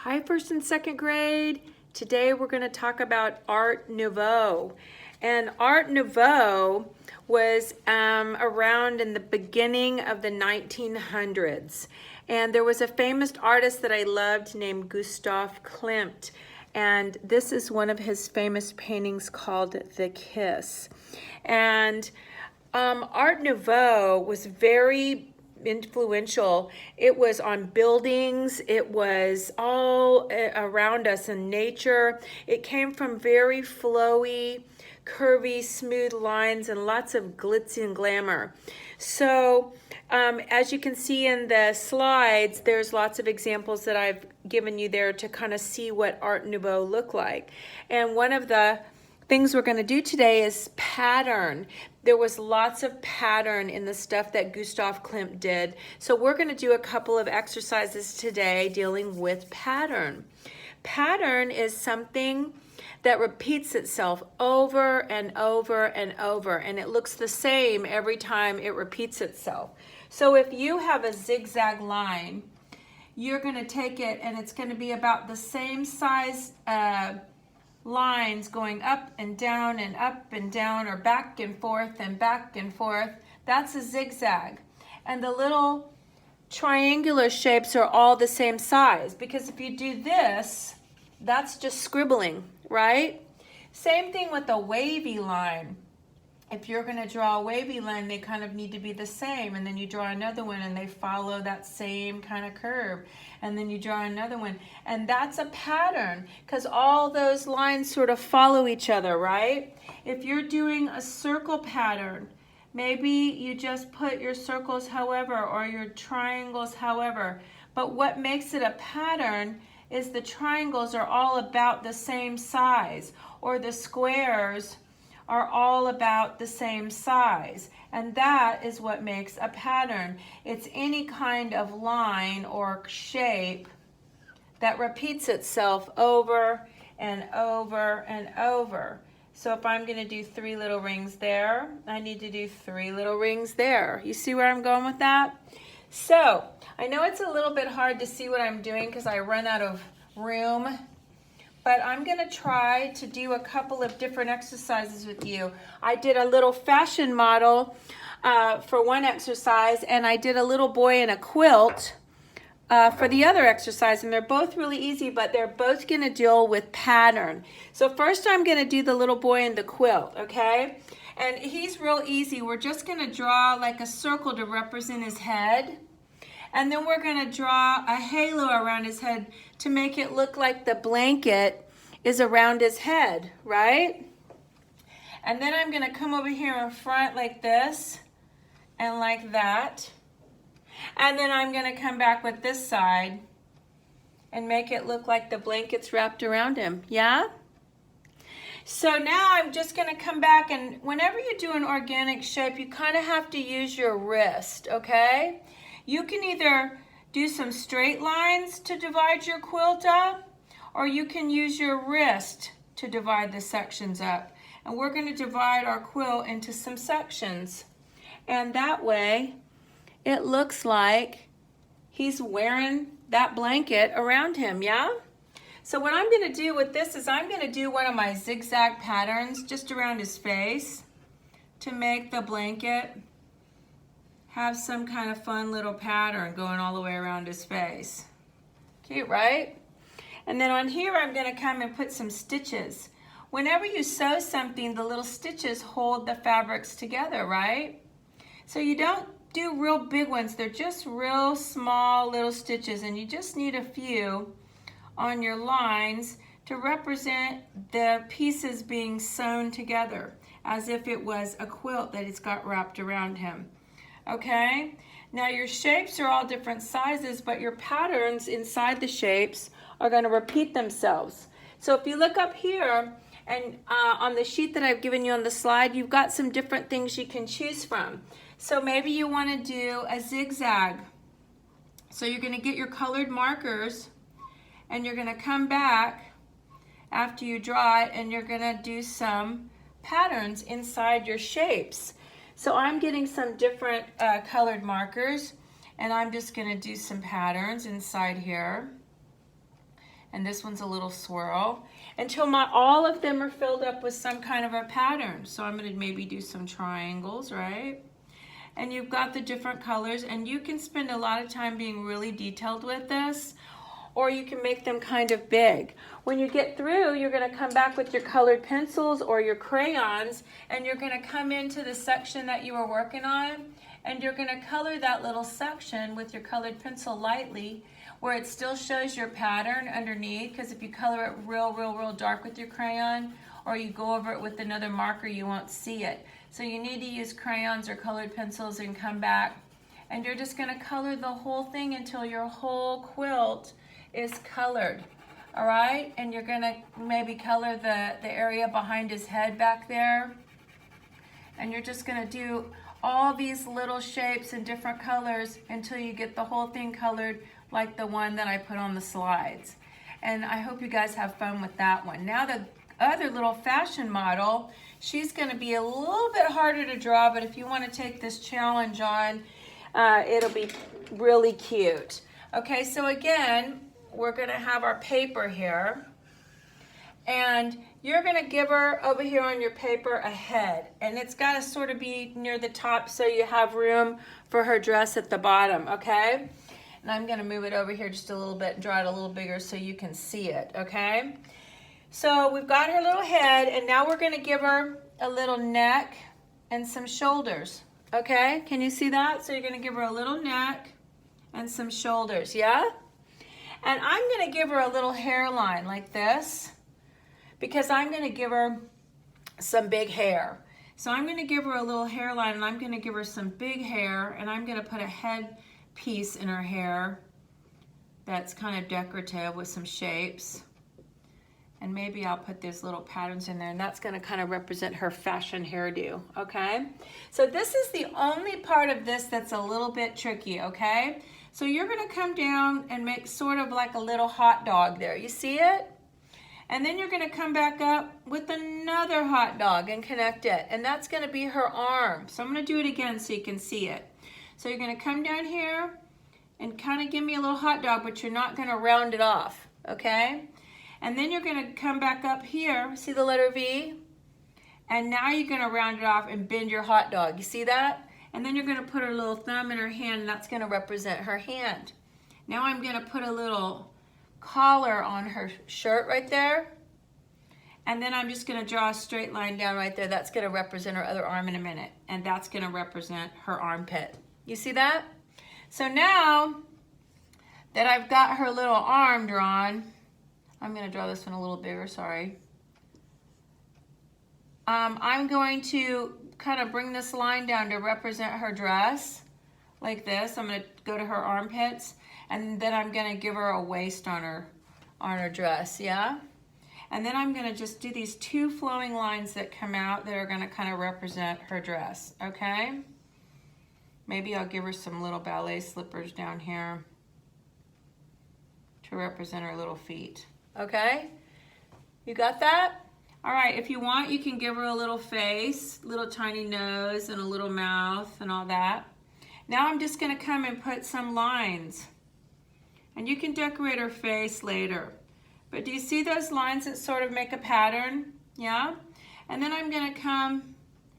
Hi, first and second grade. Today we're going to talk about Art Nouveau. And Art Nouveau was around in the beginning of the 1900s. And there was a famous artist that I loved named Gustav Klimt. And this is one of his famous paintings called The Kiss. And Art Nouveau was very influential. It was on buildings. It was all around us in nature. It came from very flowy, curvy, smooth lines and lots of glitz and glamour. So as you can see in the slides, there's lots of examples that I've given you there to kind of see what Art Nouveau looked like. And one of the things we're going to do today is pattern. There was lots of pattern in the stuff that Gustav Klimt did. So we're going to do a couple of exercises today dealing with pattern. Pattern is something that repeats itself over and over and over, and it looks the same every time it repeats itself. So if you have a zigzag line, you're going to take it and it's going to be about the same size lines going up and down or back and forth and back and forth. That's a zigzag. And the little triangular shapes are all the same size, because if you do this, that's just scribbling, right? Same thing with a wavy line. If you're going to draw a wavy line, they kind of need to be the same, and then you draw another one and they follow that same kind of curve, and then you draw another one, and that's a pattern because all those lines sort of follow each other, right? If you're doing a circle pattern, maybe you just put your circles however or your triangles however, but what makes it a pattern is the triangles are all about the same size, or the squares are all about the same size, and that is what makes a pattern. It's any kind of line or shape that repeats itself over and over and over. So if I'm going to do 3 little rings there, I need to do 3 little rings there. You see where I'm going with that? So I know it's a little bit hard to see what I'm doing because I run out of room, but I'm going to try to do a couple of different exercises with you. I did a little fashion model for one exercise, and I did a little boy in a quilt for the other exercise, and they're both really easy, but they're both going to deal with pattern. So first I'm going to do the little boy in the quilt, okay? And he's real easy. We're just going to draw like a circle to represent his head. And then we're going to draw a halo around his head to make it look like the blanket is around his head, right? And then I'm going to come over here in front like this and like that. And then I'm going to come back with this side and make it look like the blanket's wrapped around him, yeah? So now I'm just going to come back, and whenever you do an organic shape, you kind of have to use your wrist, okay? You can either do some straight lines to divide your quilt up, or you can use your wrist to divide the sections up. And we're going to divide our quilt into some sections. And that way, it looks like he's wearing that blanket around him, yeah? So what I'm going to do with this is I'm going to do one of my zigzag patterns just around his face to make the blanket have some kind of fun little pattern going all the way around his face. Cute, right? And then on here I'm going to come and put some stitches. Whenever you sew something, the little stitches hold the fabrics together, right? So you don't do real big ones. They're just real small little stitches, and you just need a few on your lines to represent the pieces being sewn together as if it was a quilt that it's got wrapped around him. Okay, now your shapes are all different sizes, but your patterns inside the shapes are going to repeat themselves. So if you look up here and on the sheet that I've given you on the slide, you've got some different things you can choose from. So maybe you want to do a zigzag. So you're going to get your colored markers and you're going to come back after you draw it, and you're going to do some patterns inside your shapes. So I'm getting some different colored markers, and I'm just going to do some patterns inside here. and this one's a little swirl, until all of them are filled up with some kind of a pattern. So I'm gonna maybe do some triangles, right? And you've got the different colors, and you can spend a lot of time being really detailed with this, or you can make them kind of big. When you get through, you're gonna come back with your colored pencils or your crayons, and you're gonna come into the section that you were working on, and you're gonna color that little section with your colored pencil lightly, where it still shows your pattern underneath, because if you color it real dark with your crayon, or you go over it with another marker, you won't see it. So you need to use crayons or colored pencils and come back, and you're just gonna color the whole thing until your whole quilt is colored, all right? And you're gonna maybe color the area behind his head back there, and you're just gonna do all these little shapes in different colors until you get the whole thing colored like the one that I put on the slides. And I hope you guys have fun with that one. Now the other little fashion model, she's gonna be a little bit harder to draw, but if you wanna take this challenge on, it'll be really cute. Okay, so again, we're gonna have our paper here, and you're gonna give her over here on your paper a head, and it's gotta sort of be near the top so you have room for her dress at the bottom, okay? And I'm gonna move it over here just a little bit and draw it a little bigger so you can see it, okay? So we've got her little head, and now we're gonna give her a little neck and some shoulders, okay? Can you see that? So you're gonna give her a little neck and some shoulders, yeah? And I'm gonna give her a little hairline like this, because I'm gonna give her some big hair. So I'm gonna give her a little hairline, and I'm gonna give her some big hair, and I'm gonna put a head piece in her hair that's kind of decorative with some shapes. And maybe I'll put these little patterns in there, and that's gonna kind of represent her fashion hairdo, okay? So this is the only part of this that's a little bit tricky, okay? So you're gonna come down and make sort of like a little hot dog there. You see it? And then you're gonna come back up with another hot dog and connect it. And that's gonna be her arm. So I'm gonna do it again so you can see it. So you're gonna come down here and kind of give me a little hot dog, but you're not gonna round it off, okay? And then you're gonna come back up here, see the letter V? And now you're gonna round it off and bend your hot dog. You see that? And then you're gonna put her little thumb in her hand, and that's gonna represent her hand. Now I'm gonna put a little collar on her shirt right there. And then I'm just gonna draw a straight line down right there. That's gonna represent her other arm in a minute. And that's gonna represent her armpit. You see that? So now that I've got her little arm drawn, I'm gonna draw this one a little bigger, sorry. I'm going to kind of bring this line down to represent her dress, like this. I'm gonna go to her armpits, and then I'm gonna give her a waist on her dress, yeah? And then I'm gonna just do these two flowing lines that come out that are gonna kind of represent her dress, okay? Maybe I'll give her some little ballet slippers down here to represent her little feet, okay? You got that? All right, if you want, you can give her a little face, little tiny nose and a little mouth and all that. Now I'm just gonna come and put some lines. And you can decorate her face later. But do you see those lines that sort of make a pattern? Yeah? And then I'm gonna come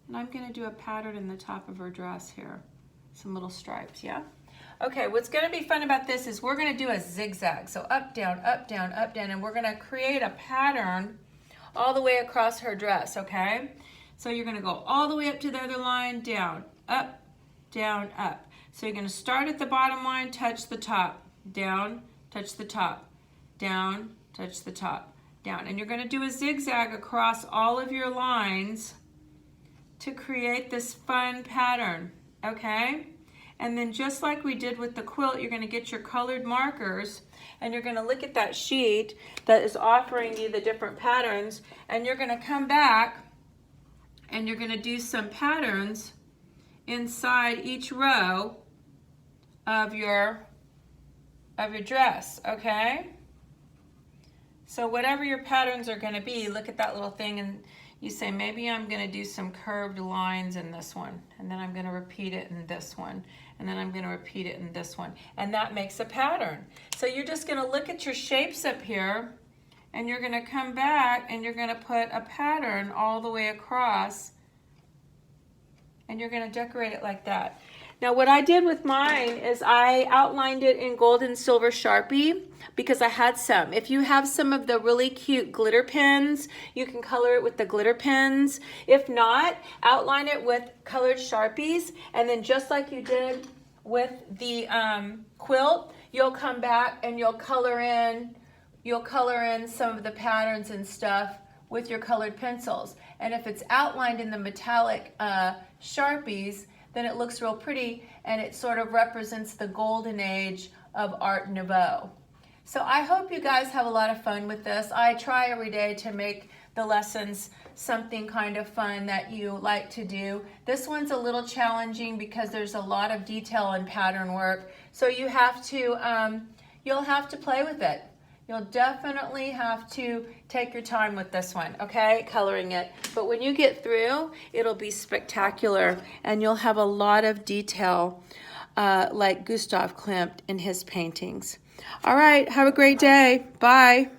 and I'm gonna do a pattern in the top of her dress here. Some little stripes, yeah? Okay, what's gonna be fun about this is we're gonna do a zigzag. So up, down, up, down, up, down, and we're gonna create a pattern all the way across her dress, okay? So you're gonna go all the way up to the other line, down, up, down, up. So you're gonna start at the bottom line, touch the top, down, touch the top, down, touch the top, down. And you're gonna do a zigzag across all of your lines to create this fun pattern, okay? And then just like we did with the quilt, you're gonna get your colored markers, and you're gonna look at that sheet that is offering you the different patterns, and you're gonna come back and you're gonna do some patterns inside each row of your dress, okay? So whatever your patterns are gonna be, look at that little thing and you say, maybe I'm gonna do some curved lines in this one, and then I'm gonna repeat it in this one. and then I'm going to repeat it in this one. And that makes a pattern. So you're just going to look at your shapes up here, and you're going to come back and you're going to put a pattern all the way across, and you're going to decorate it like that. Now what I did with mine is I outlined it in gold and silver Sharpie because I had some. If you have some of the really cute glitter pens, you can color it with the glitter pens. If not, outline it with colored Sharpies, and then just like you did with the quilt, you'll come back and you'll color in some of the patterns and stuff with your colored pencils. And if it's outlined in the metallic Sharpies, then it looks real pretty, and it sort of represents the golden age of Art Nouveau. So I hope you guys have a lot of fun with this. I try every day to make the lessons something kind of fun that you like to do. This one's a little challenging because there's a lot of detail and pattern work, so you have to, you'll have to play with it. You'll definitely have to take your time with this one, okay, coloring it. But when you get through, it'll be spectacular, and you'll have a lot of detail like Gustav Klimt in his paintings. All right, have a great day. Bye.